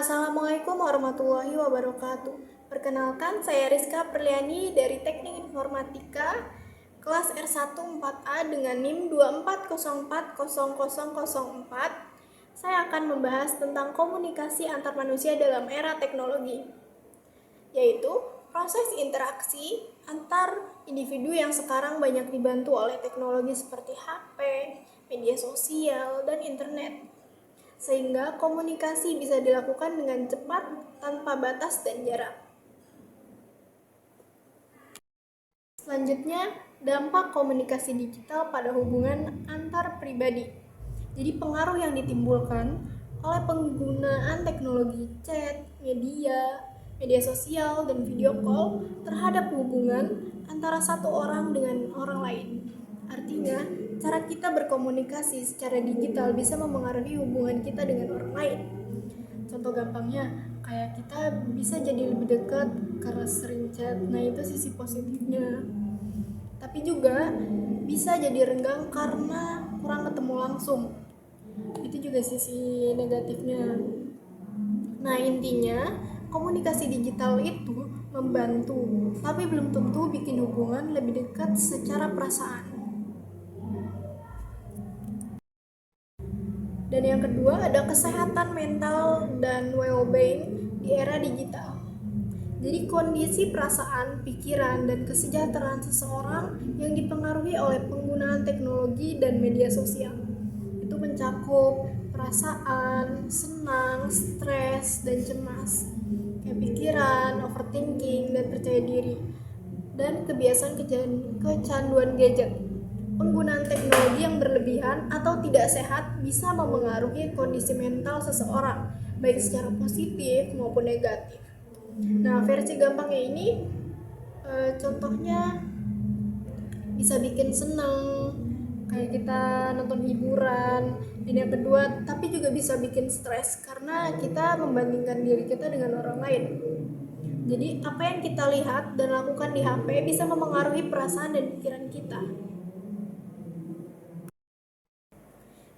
Assalamualaikum warahmatullahi wabarakatuh. Perkenalkan, saya Rizka Perliani dari Teknik Informatika kelas R1-4A dengan NIM 2404004. Saya akan membahas tentang komunikasi antar manusia dalam era teknologi, yaitu proses interaksi antar individu yang sekarang banyak dibantu oleh teknologi seperti HP, media sosial, dan internet, sehingga komunikasi bisa dilakukan dengan cepat tanpa batas dan jarak. Selanjutnya, dampak komunikasi digital pada hubungan antar pribadi. Jadi pengaruh yang ditimbulkan oleh penggunaan teknologi chat, media sosial, dan video call terhadap hubungan antara satu orang dengan orang lain. Artinya, cara kita berkomunikasi secara digital bisa memengaruhi hubungan kita dengan orang lain. Contoh gampangnya, kayak kita bisa jadi lebih dekat karena sering chat. Nah, itu sisi positifnya. Tapi juga bisa jadi renggang karena kurang ketemu langsung. Itu juga sisi negatifnya. Nah, intinya komunikasi digital itu membantu, tapi belum tentu bikin hubungan lebih dekat secara perasaan. Dan yang kedua ada kesehatan mental dan well-being di era digital. Jadi kondisi perasaan, pikiran, dan kesejahteraan seseorang yang dipengaruhi oleh penggunaan teknologi dan media sosial. Itu mencakup perasaan, senang, stres, dan cemas. Kayak pikiran, overthinking, dan percaya diri. Dan kebiasaan kecanduan gadget. Penggunaan teknologi yang berlebihan atau tidak sehat bisa memengaruhi kondisi mental seseorang, baik secara positif maupun negatif. Nah, versi gampangnya ini contohnya bisa bikin seneng, kayak kita nonton hiburan. Dan yang kedua, tapi juga bisa bikin stres karena kita membandingkan diri kita dengan orang lain. Jadi, apa yang kita lihat dan lakukan di HP bisa memengaruhi perasaan dan pikiran kita.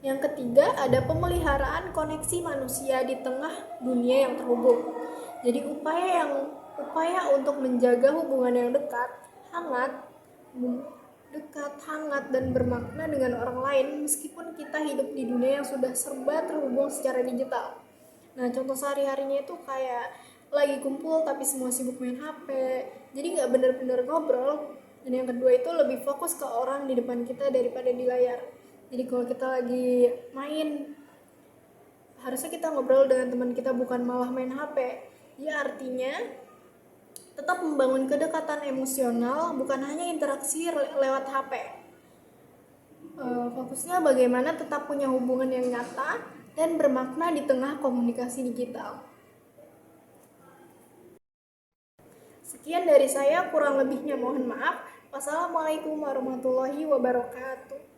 Yang ketiga, ada pemeliharaan koneksi manusia di tengah dunia yang terhubung. Jadi upaya untuk menjaga hubungan yang hangat, dan bermakna dengan orang lain meskipun kita hidup di dunia yang sudah serba terhubung secara digital. Nah, contoh sehari-harinya itu kayak lagi kumpul tapi semua sibuk main HP, jadi nggak benar-benar ngobrol. Dan yang kedua itu lebih fokus ke orang di depan kita daripada di layar. Jadi kalau kita lagi main, harusnya kita ngobrol dengan teman kita, bukan malah main HP. Ya, artinya tetap membangun kedekatan emosional, bukan hanya interaksi lewat HP. Fokusnya bagaimana tetap punya hubungan yang nyata dan bermakna di tengah komunikasi digital. Sekian dari saya, kurang lebihnya mohon maaf. Wassalamualaikum warahmatullahi wabarakatuh.